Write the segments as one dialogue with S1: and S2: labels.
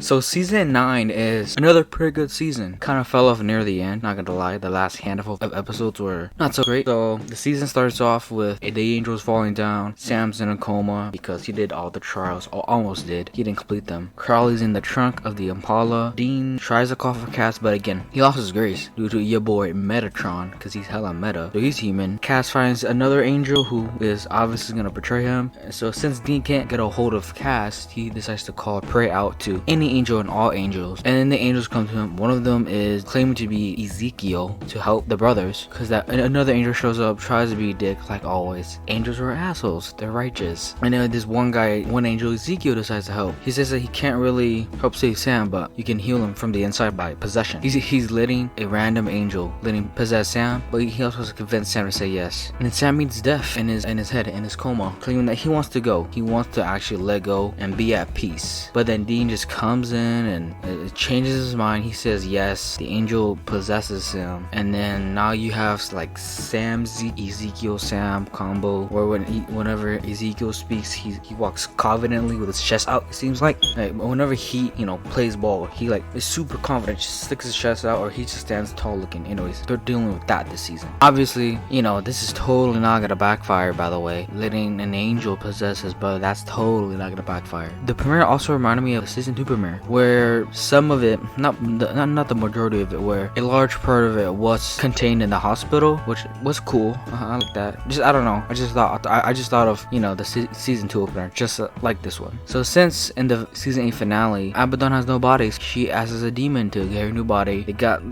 S1: So season 9 is another pretty good season. Kind of fell off near the end, not gonna lie. The last handful of episodes were not so great. So the season starts off with the angels falling down. Sam's in a coma because he did all the trials, or almost did. He didn't complete them. Crowley's in the trunk of the Impala. Dean tries to call for Cass, but again, he lost his grace due to your boy Metatron, because he's hella meta. So he's human. Cass finds another angel who is obviously gonna betray him. So since Dean can't get a hold of Cass, he decides to pray out to any angel and all angels. And then the angels come to him. One of them is claiming to be Ezekiel to help the brothers, because that another angel shows up, tries to be a dick like always. Angels are assholes. They're righteous. And then this one angel, Ezekiel, decides to help. He says that he can't really help save Sam, but you can heal him from the inside by possession. He's letting a random angel possess Sam, but he also has to convince Sam to say yes. And then Sam meets death in his head, in his coma, claiming that he wants to go. He wants to actually let go and be at peace. But then Dean just comes in and it changes his mind. He says yes. The angel possesses him, and then now you have like Ezekiel Sam combo, where whenever Ezekiel speaks, he walks confidently with his chest out. It seems like whenever he plays ball, he like is super confident, just sticks his chest out, or he just stands tall looking. Anyways, they're dealing with that this season. Obviously, this is totally not gonna backfire. By the way, letting an angel possess his brother, that's totally not gonna backfire. The premiere also reminded me of the season 2 premiere, where some of it, not the majority of it, where a large part of it was contained in the hospital, which was cool. I like that. I don't know. I just thought of the season 2 opener, just like this one. So since in the season 8 finale, Abaddon has no body, she asks a demon to get her new body. They got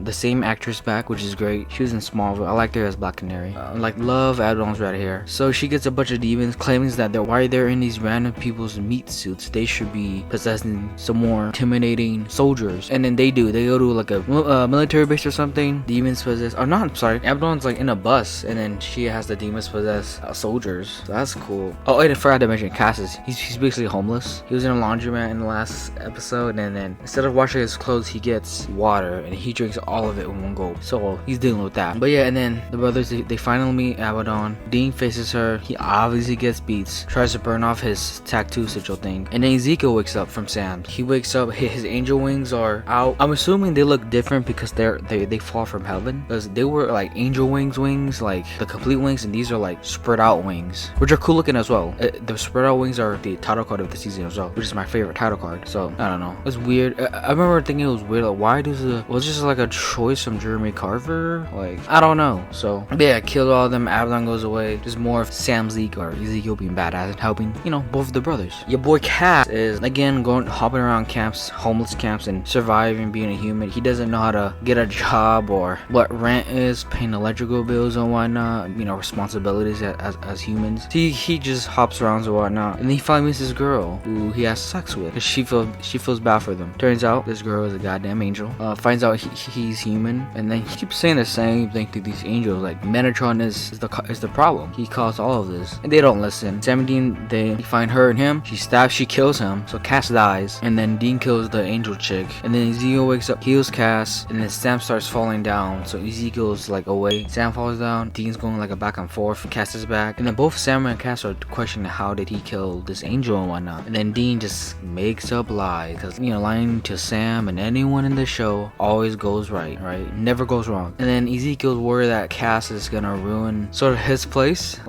S1: the same actress back, which is great. She was in Smallville. I liked her as Black Canary. Love Abaddon's red hair. So she gets a bunch of demons, claiming that why they're in these random people's meat suits. They should be possessing some more intimidating soldiers. And then they go to like a military base or something. Demons possess, or not, sorry, Abaddon's like in a bus, and then she has the demons possess soldiers. So that's cool. Oh, wait, I forgot to mention Cassius. He's basically homeless. He was in a laundromat in the last episode, and then instead of washing his clothes, he gets water and he drinks all of it in one go. So he's dealing with that. But yeah, and then the brothers, they finally meet Abaddon. Dean faces her. He obviously gets beats, tries to burn off his tattoo sigil thing, and then Ezekiel wakes up from Sam. He wakes up, his angel wings are out. I'm assuming they look different because they fall from heaven, because they were like angel wings, like the complete wings, and these are like spread out wings, which are cool looking as well. The spread out wings are the title card of the season as well, which is my favorite title card. So I don't know, it's weird. I remember thinking it was weird, like why does was just like a choice from Jeremy Carver, like I don't know. So yeah, killed all of them. Abaddon goes away. Just more of Sam Zeke or Ezekiel being badass and helping both of the brothers. Your boy Cass is again hopping around camps, homeless camps, and surviving being a human. He doesn't know how to get a job or what rent is, paying electrical bills and whatnot, responsibilities as humans. He just hops around and whatnot, and then he finally meets this girl who he has sex with, because she feels bad for them. Turns out this girl is a goddamn angel. Finds out he's human, and then he keeps saying the same thing to these angels, like Metatron is the problem. He caused all of this, and they don't listen. 17, they find her and him. She kills him, so Cass dies, and then Dean kills the angel chick, and then Ezekiel wakes up, heals Cass, and then Sam starts falling down. So Ezekiel's like away, Sam falls down, Dean's going like a back and forth, Cass is back, and then both Sam and Cass are questioning how did he kill this angel and whatnot. And then Dean just makes up lies, because lying to Sam and anyone in the show always goes right? Never goes wrong. And then Ezekiel's worried that Cass is gonna ruin sort of his place,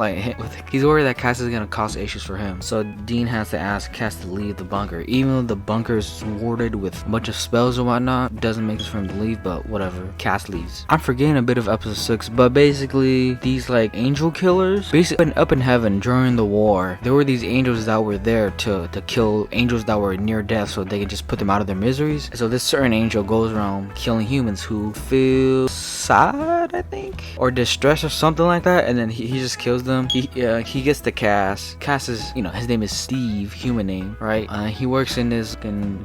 S1: he's worried that Cass is gonna cause issues for him. So Dean has to ask Cass to leave the bunker, even though the bunker is warded with a bunch of spells and whatnot. Doesn't make sense for him to leave, but whatever. Cass leaves. I'm forgetting a bit of episode 6, but basically these like angel killers, basically up in heaven during the war, there were these angels that were there to kill angels that were near death, so they can just put them out of their miseries. So this certain angel goes around killing humans who feel sad, I think, or distressed or something like that, and then he just kills them. He gets to Cass. Cass is, his name is Steve, human name, right? He works in this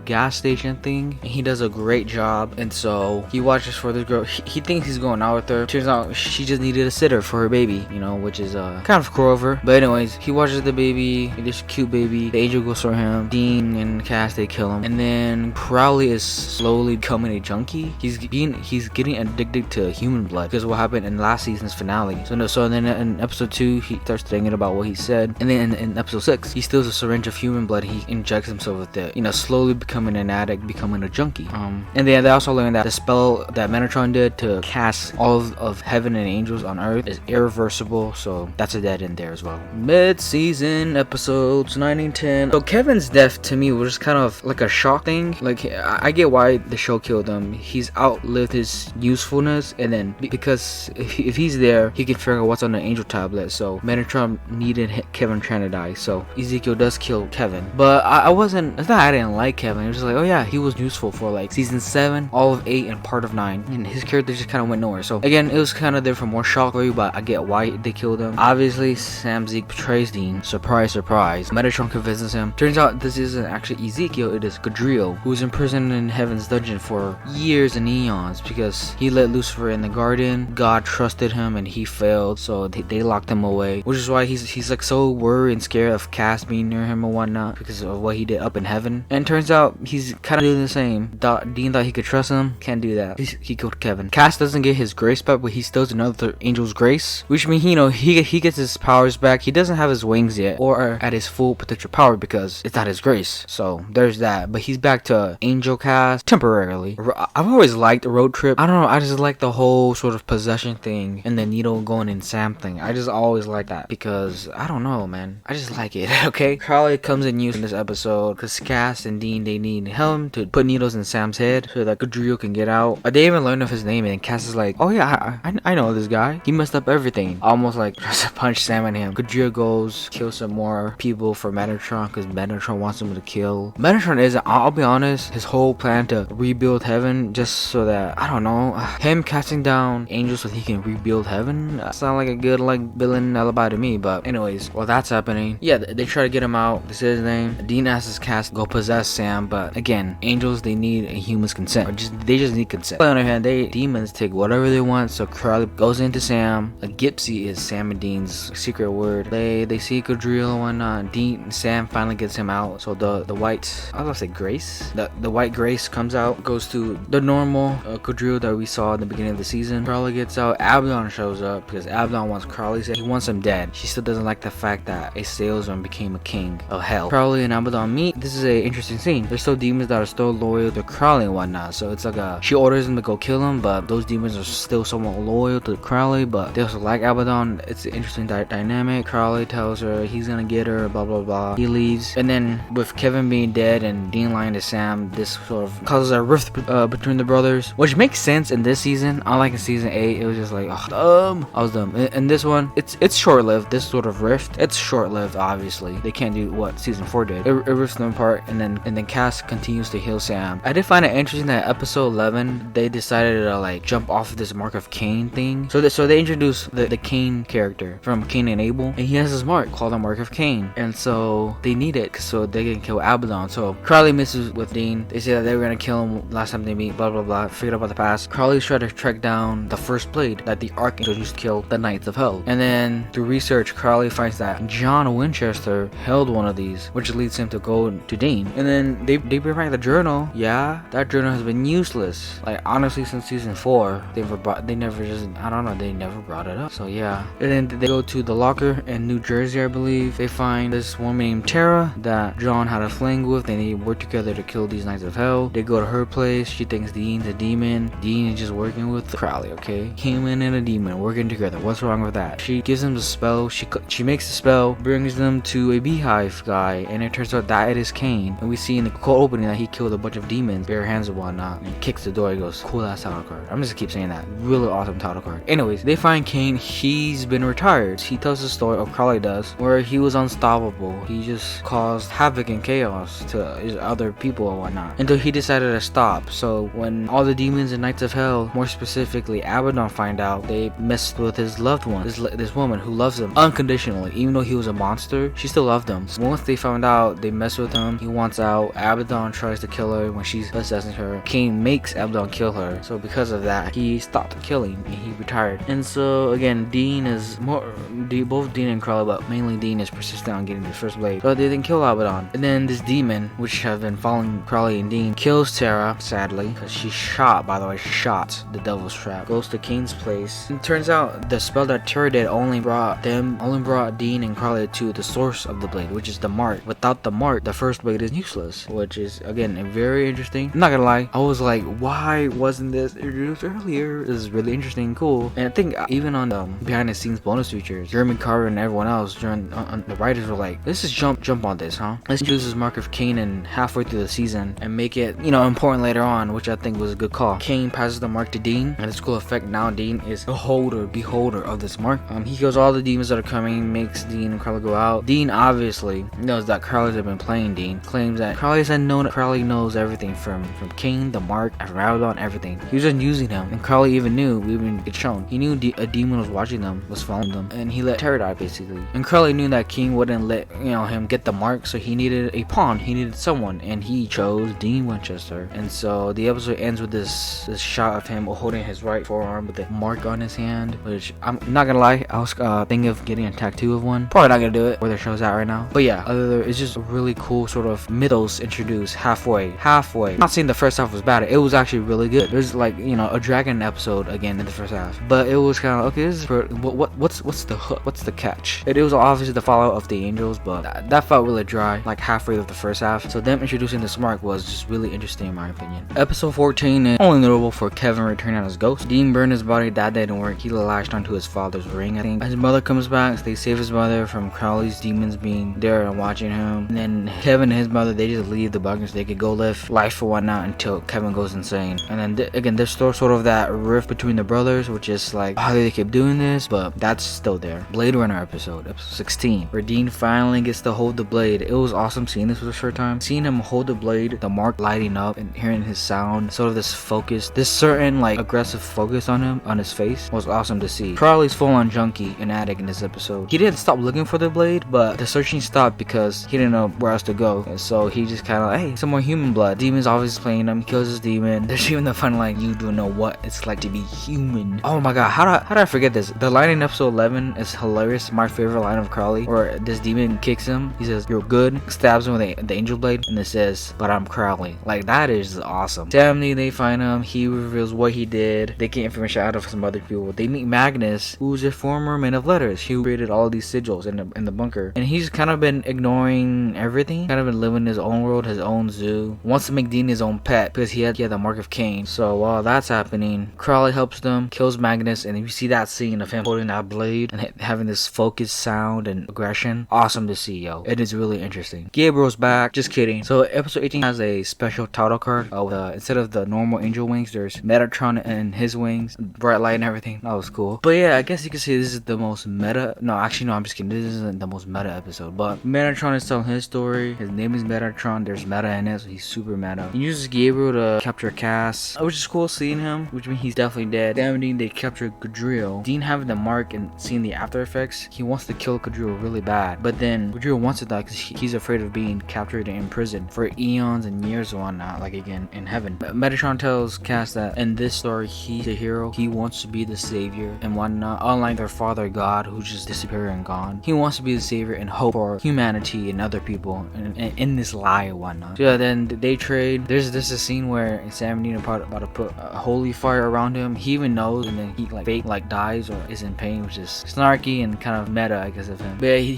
S1: gas station thing, and he does a great job. And so he watches for this girl. He thinks he's going out with her. Turns out she just needed a sitter for her baby, which is kind of cruel of her. But anyways, he watches the baby, this cute baby. The angel goes for him. Dean and Cass, they kill him. And then Crowley is slowly becoming a junkie. He's getting addicted to human blood, because what happened in last season's finale. So then in episode 2, he starts thinking about what he said, and then in episode 6, he steals a syringe of human blood. He injects himself with it, slowly becoming an addict, becoming a junkie. And then they also learned that the spell that Metatron did to cast all of heaven and angels on Earth is irreversible, so that's a dead end there as well. Mid-season episodes 9 and 10. So Kevin's death to me was kind of like a shock thing. Like, I get why the show killed him. He's outlived his usefulness, and then because if he's there, he can figure out what's on the angel tablet. So Metatron needed Kevin trying to die, so Ezekiel does kill Kevin. But I wasn't, it's not I didn't like Kevin. It was just like, oh yeah, he was useful for like season 7, all of 8, and part of 9, and his character just kind of went nowhere. So again, it was kind of there for more shock value, but I get why they killed him. Obviously, Sam Zeke betrays Dean. Surprise, surprise. Metatron convinces him. Turns out this isn't actually Ezekiel, it is Gadriel, who was imprisoned in Heaven's dungeon for years and eons because he let Lucifer in the garden. God trusted him and he failed, so they locked him away, which is why he's like so worried and scared of Cass being near him and whatnot because of what he did up in heaven. And turns out he's kind of doing the same. Dean thought he could trust him, can't do that. He killed Kevin. Cass doesn't get his grace back, but he still has another angel's grace, which means he gets his powers back. He doesn't have his wings yet or at his full potential power because it's not his grace, so there's that. But he's back to angel Cass temporarily. I've always liked the road trip. I don't know, I just like the whole sort of possession thing and the needle going in Sam thing. I just always like that because I don't know, man, I just like it. Okay, Crowley comes in use in this episode because Cass and Dean, they need him to put needles in Sam's head so that Gadriel can get out. They even learn of his name, and Cass is like, oh yeah, I know this guy, he messed up everything, almost like tries to punch Sam and him. Gadriel goes, kills some more people for Metatron because Metatron wants him to kill. Metatron isn't, I'll be honest, his whole plan to rebuild heaven just so that, I don't know, him casting down angels so he can rebuild heaven, sound like a good like villain alibi to me. But anyways, while that's happening, yeah, they try to get him out. This is his name. Dean asks Cass to go possess Sam, but again, angels, they need a human's consent, or they just need consent. On the other hand, demons take whatever they want, so Crowley goes into Sam. A gypsy is Sam and Dean's secret word. They see Gadriel and whatnot. Sam finally gets him out, so the white, I was gonna say grace, the white grace comes out, goes to the normal Gadriel that we saw at the beginning of the season. Crowley gets out. Abaddon shows up because Abaddon wants Crowley's head. He wants him dead. She still doesn't like the fact that a salesman became a king of hell. Crowley and Abaddon meet. This is a interesting scene. There's still demons that are still loyal to Crowley and whatnot, so it's like she orders him to go kill him, but those demons are still somewhat loyal to Crowley, but they also like Abaddon. It's an interesting dynamic. Crowley tells her he's gonna get her, blah blah blah. He leaves, and then with Kevin being dead and Dean lying to Sam, this sort of causes a rift between the brothers, which makes sense in this season. Unlike in season 8, it was just like, oh, I was dumb. In this one, it's short-lived. This sort of rift, it's short-lived. Obviously, they can't do what season 4 did. It rifts them apart, and then Cass continues to heal Sam. I did find it interesting that episode 11 they decided to like jump off of this Mark of Cain thing. So they introduced the Cain character from Cain and Abel, and he has this mark called the Mark of Cain, and so they need it so they can kill Abaddon. So Crowley misses with Dean. They say that they were gonna kill him last time they meet, blah blah blah, forget about the past. Crowley's trying to track down the first blade that the Archangel used to kill the Knights of Hell, and then through research Crowley finds that John Winchester held one of these, which leads him to go to Dean. And then they bring back the journal. Yeah, that journal has been useless, like honestly since season 4. They never brought it up, so yeah. And then they go to the locker in New Jersey, I believe. They find this woman named Tara that John had a fling with, and they work together to kill these Knights of Hell. They go to her place. She thinks Dean's a demon. Dean is just working with Crowley, okay? Human and a demon working together, what's wrong with that? She gives him the spell. She makes the spell, brings them to a beehive guy, and it turns out that is Cain. And we see in the cold opening that he killed a bunch of demons, bare hands and whatnot, and kicks the door. He goes, cool ass title card. I'm just gonna keep saying that, really awesome title card. Anyways, they find Cain. He's been retired. He tells the story, or Crowley does, where he was unstoppable. He just caused havoc and chaos to his other people and whatnot until he decided to stop. So when all the demons and Knights of Hell, more specifically Abaddon, find out, they messed with his loved one, this woman who loves him unconditionally. Even though he was a monster, she still loved him. So once they found out, they messed with him. He wants out. Abaddon tries to kill her when she's possessing her. Cain makes Abaddon kill her. So because of that, he stopped killing and he retired. And so again, Dean is both Dean and Crowley, but mainly Dean is persistent on getting the first blade. So they didn't kill Abaddon. And then this demon, which have been following Crowley and Dean, kills Tara, sadly, because she shot the devil's trap. Goes to Cain's place. And it turns out the spell that Tara did only brought Dean and Crowley to the source of the blade, which is the mark. Without the mark, the first blade is useless, which is again very interesting. I'm not gonna lie, I was like, why wasn't this introduced earlier? This is really interesting, cool. And I think even on the behind the scenes bonus features, Jeremy Carter and everyone else during the writers were like, let's just jump on this, huh? Let's use this mark of Cain halfway through the season and make it, important later on, which I think was a good call. Cain passes the mark to Dean, and it's cool effect. Now Dean is the beholder of this mark. He kills all the demons that are coming, makes Dean and Crowley go out. Dean obviously knows that Crowley's have been playing Dean, claims that Crowley's had known that Crowley knows everything from Cain, the mark, and from Abaddon, everything. He was just using him, and Crowley even knew, we even get shown. He knew a demon was watching them, was following them, and he let Terror die basically. And Crowley knew that Cain wouldn't let him get the mark, so he needed a pawn, he needed someone, and he chose Dean Winchester. And so the episode ends with this shot of him holding his right forearm with a mark on his hand, which I'm not gonna lie, I was thinking of getting a tattoo of one. Probably not gonna do it where the show's at right now, but yeah, it's just a really cool sort of mythos introduced halfway. I'm not saying the first half was bad, it was actually really good. There's like a dragon episode again in the first half, but it was kind of okay, this is what's the hook, what's the catch. It was obviously the follow of the angels, but that felt really dry like halfway of the first half. So them introducing this mark was just really interesting in my opinion. Episode 14 is only notable for Kevin returning as ghost. Dean burned his body, that didn't work. He latched onto his father's ring, I think. His mother comes back, so they save his mother from Crowley's demons being there and watching him. And then Kevin and his mother, they just leave the bunker so they could go live life for whatnot until Kevin goes insane. And then again, there's still sort of that rift between the brothers, which is like how they keep doing this, but that's still there. Blade Runner episode 16, where Dean finally gets to hold the blade. It was awesome seeing this for the short time. Seeing him hold the blade, the mark lighting up, and hearing his sound, sort of this focus, this certain like aggressive focus on him, on his face, was awesome to see. Crowley's full-on junkie and addict in this episode. He didn't stop looking for the blade, but the searching stopped because he didn't know where else to go. And so he just kind of, hey, some more human blood. Demon's obviously playing him. He kills his demon. There's even the fun line, you don't know what it's like to be human. Oh my god, how did I forget this? The line in episode 11 is hilarious. My favorite line of Crowley, where this demon kicks him. He says, you're good, stabs him with the angel blade, and it says, but I'm Crowley. Like, that is awesome. Saturday, they find him. He reveals what he did. They get information out of some other people. They meet Magnus, who's a former man of letters. He created all these sigils in the bunker, and he's kind of been ignoring everything, kind of been living his own world, his own zoo. Wants to make Dean his own pet because he had the mark of Cain. So while that's happening, Crowley helps them, kills Magnus, and you see that scene of him holding that blade and having this focused sound and aggression. Awesome to see, yo. It is really interesting. Gabriel's back. Just kidding. So episode 18 has a special title card. Instead of the normal angel wings, there's Metatron and his wings, bright light and everything. That was cool. But yeah, I guess you could say this is the most meta. No, actually, no, I'm just kidding. This isn't the most meta episode. But Metatron is telling his story. His name is Metatron. There's meta in it, so he's super meta. He uses Gabriel to capture Cass, which is cool seeing him, which means he's definitely dead. Then Dean, they capture Gadriel. Dean having the mark and seeing the after effects, he wants to kill Gadriel really bad. But then Gadriel wants to die because he's afraid of being captured and imprisoned for eons and years and whatnot, like again in heaven. But Metatron tells Cass that in this story, he's a hero. He wants to be the savior and whatnot. Unlike their father God, who's just disappeared and gone, he wants to be the savior and hope for humanity and other people and in this lie and whatnot. So yeah, then they trade. There's a scene where Sam Dean about to put a holy fire around him. He even knows, and then he like dies or is in pain, which is snarky and kind of meta, I guess, of him. But he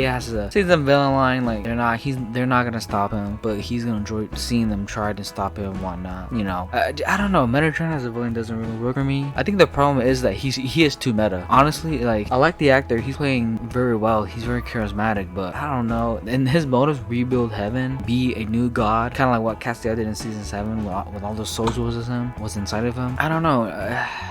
S1: has to say the villain line, like they're not gonna stop him, but he's gonna enjoy seeing them try to stop him and whatnot. I don't know. Metatron as a villain doesn't really work for me. I think the problem is that he is too meta. Honestly, like I like the actor. He's playing very well. He's very charismatic, but I don't know. And his motives, rebuild heaven, be a new god, kind of like what Castiel did in season 7 with all the souls was inside of him. I don't know.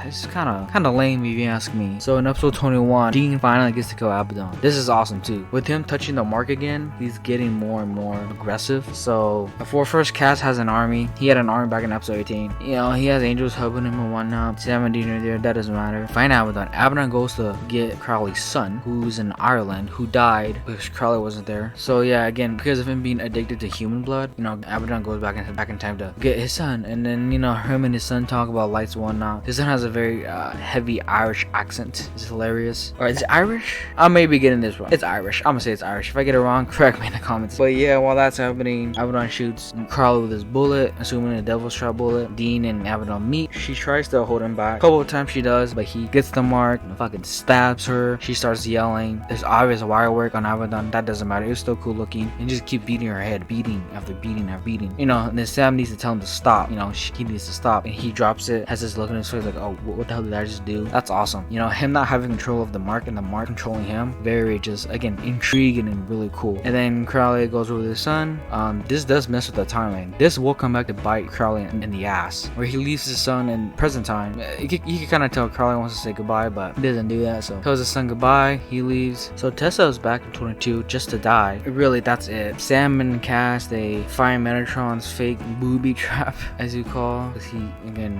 S1: It's kind of lame if you ask me. So in episode 21, Dean finally gets to kill Abaddon. This is awesome too. With him touching the mark again, he's getting more and more aggressive. So before first, Cass has an army. He had an army back in episode 18. He has angels helping him and whatnot. Sam and Dean are there. That doesn't matter. Find Abaddon. Abaddon goes to get Crowley's son, who's in Ireland, who died because Crowley wasn't there. So yeah, again, because of him being addicted to human blood, Abaddon goes back in time to get his son. And then him and his son talk about lights and whatnot. His son has a very heavy Irish accent. It's hilarious. Or is it Irish? I may be getting this wrong. It's Irish. I'm gonna say it's Irish. If I get it wrong, correct me in the comments. But yeah, while that's happening, Abaddon shoots Crowley with his bullet, assuming a devil's trap bullet. Dean and Abaddon meet. She tries to hold him back. A couple of times she does, but he gets the mark and fucking stabs her. She starts yelling. There's obvious wire work on Abaddon. That doesn't matter. It's still cool looking. And just keeps keep beating her head, beating after beating after beating. You know, and then Sam needs to tell him to stop. You know, he needs to stop, and he drops it, has this look on his face like, oh, what the hell did I just do? That's awesome. You know, him not having control of the mark and the mark controlling him, very just, again, intriguing and really cool. And then Crowley goes over to his son. This does mess with the timeline. This will come back to bite Crowley in the ass, where he leaves his son in present time. You can kind of tell Crowley wants to say goodbye, but he doesn't do that, so tells his son goodbye, he leaves. So Tessa is back in 22 just to die. Really, that's it. Sam and Cass, they find Metatron's fake booby trap, as you call, because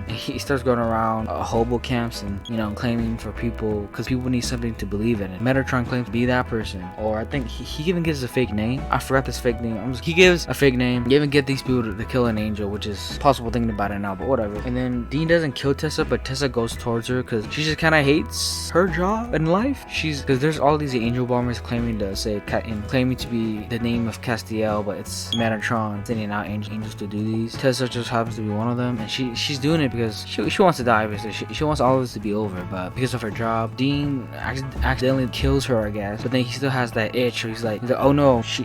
S1: he starts going around hobo camps and, you know, claiming for people, because people need something to believe in it. Metatron claims to be that person, or I think he even gives a fake name. I forgot this fake name. He gives a fake name. You even get these people to kill an angel, which is possible thinking about it now, but whatever. And then Dean doesn't kill Tessa, but Tessa goes towards her because she just kind of hates her job in life. Because there's all these angel bombers claiming to be the name of Castiel, but it's Metatron sending out angels to do these. Tessa just happens to be one of them, and she's doing it because she wants to die. Basically, she wants all of this to be over, but because of her job, Dean accidentally kills her, I guess. But then he still has that itch. So he's like, oh no, she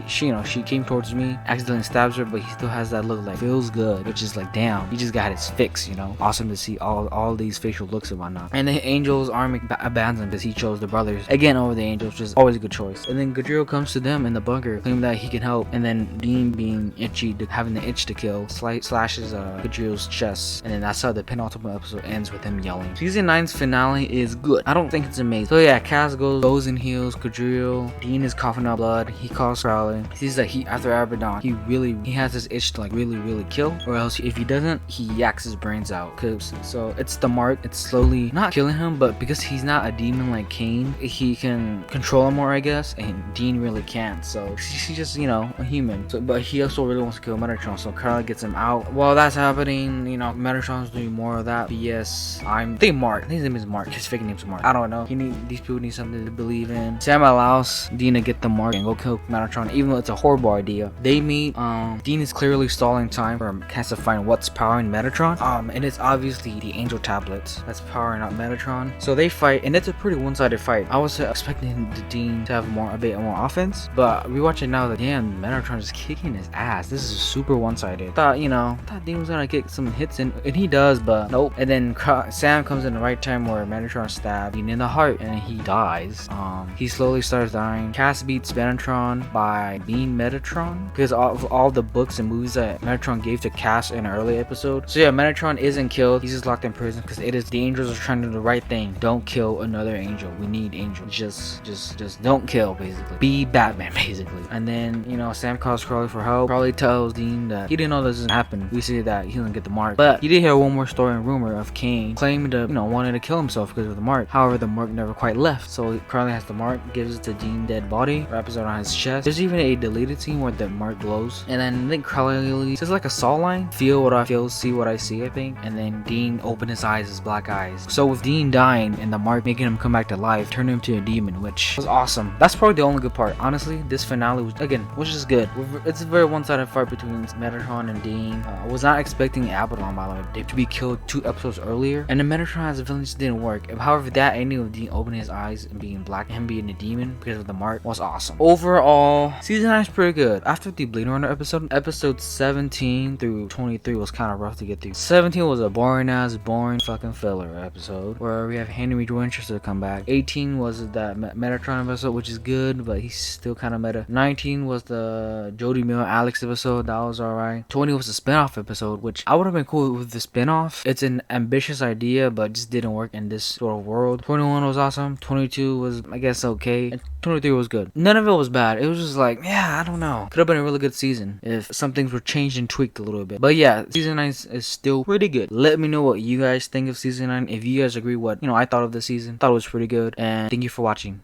S1: came towards me, accidentally stabs her, but he still has that look like feels good, which is like, damn, he just got his fix. You know, awesome to see all these facial looks and whatnot. And the Angels army abandons him because he chose the brothers again over the Angels, which is always a good choice. And then Gadriel comes to them in the bunker, claiming that he can help. And then Dean, being itchy, having the itch to kill, slashes Gadriel's chest. And then that's how the penultimate episode ends with him yelling. Season 9's finale is good. I don't think it's amazing. So yeah, Cass goes and heals Gadriel. Dean is coughing up blood. He calls Crowley. He sees that after Abaddon, he has this itch to like really kill, or else if he doesn't, he yaks his brains out. So it's the mark. It's slowly not killing him, but because he's not a demon like Cain, he can control him more, I guess, and Dean really can't. So he's just, you know, a human. So, but he also really wants to kill Metatron, so Crowley gets him out. While that's happening, you know, Metatron's doing more of that BS. I think his name is Mark. His fake name's Mark. I don't know. These people need something to believe in. Sam allows Dean to get the mark and go kill Metatron, even though it's a horrible idea. They meet. Dean is clearly stalling time for Cass to find what's powering Metatron. And it's obviously the angel tablets that's powering up Metatron. So they fight, and it's a pretty one-sided fight. I was expecting the Dean to have a bit more offense, but rewatching now, that damn, Metatron is kicking his ass. This is super one-sided. Thought Dean was gonna get some hits in, and he does, but nope. And then Sam comes in the right time where Metatron stabbed Dean in the heart, and he dies. He slowly starts dying. Cass beats Metatron by being Metatron, because of all the books and movies that Metatron gave to Cass in an early episode. So yeah, Metatron isn't killed. He's just locked in prison because the angels are trying to do the right thing. Don't kill another angel. We need angels. Just don't kill, basically. Be Batman, basically. And then, you know, Sam calls Crowley for help. Crowley tells Dean that he didn't know this would happen. We see that he doesn't get the mark, but he did hear one more story and rumor of Cain claiming to, you know, wanting to kill himself because of the mark. However, the mark never quite left. So Crowley has the mark, gives it to Dean's dead body, wraps it on his chest. There's even a deleted scene where the mark glows. And then I think Crowley says like a saw line, feel what I feel, see what I see, I think. And then Dean opened his eyes, his black eyes. So with Dean dying and the mark making him come back to life, turned him to a demon, which was awesome. That's probably the only good part. Honestly, this finale was just good. It's a very one-sided fight between Metatron and Dean. I was not expecting Abaddon, by the way, to be killed 2 episodes earlier. And the Metatron as a villain just didn't work. However, that ending of Dean opening his eyes and being black and him being a demon because of the mark was awesome. Overall, season 9 is pretty good. After the Blade Runner episode 17 through 23 was kind of rough to get through. 17 was a boring fucking filler episode where we have Henry Winchester come back. 18 was that Metatron episode, which is good, but he's still kind of meta. 19 was the Jody Mill Alex episode. That was alright. 20 was the spin-off episode, which I would have been cool with the spin-off. It's an ambitious idea, but just didn't work in this sort of world. 21 was awesome. 22 was, I guess, okay. And 23 was good. None of it was bad. It was just like, yeah, I don't know. Could have been a really good season if some things were changed and tweaked a little bit. But yeah, season 9 is still pretty good. Let me know what you guys think of season 9. If you guys agree what, you know, I thought of the season. Thought it was pretty good. And thank you for watching.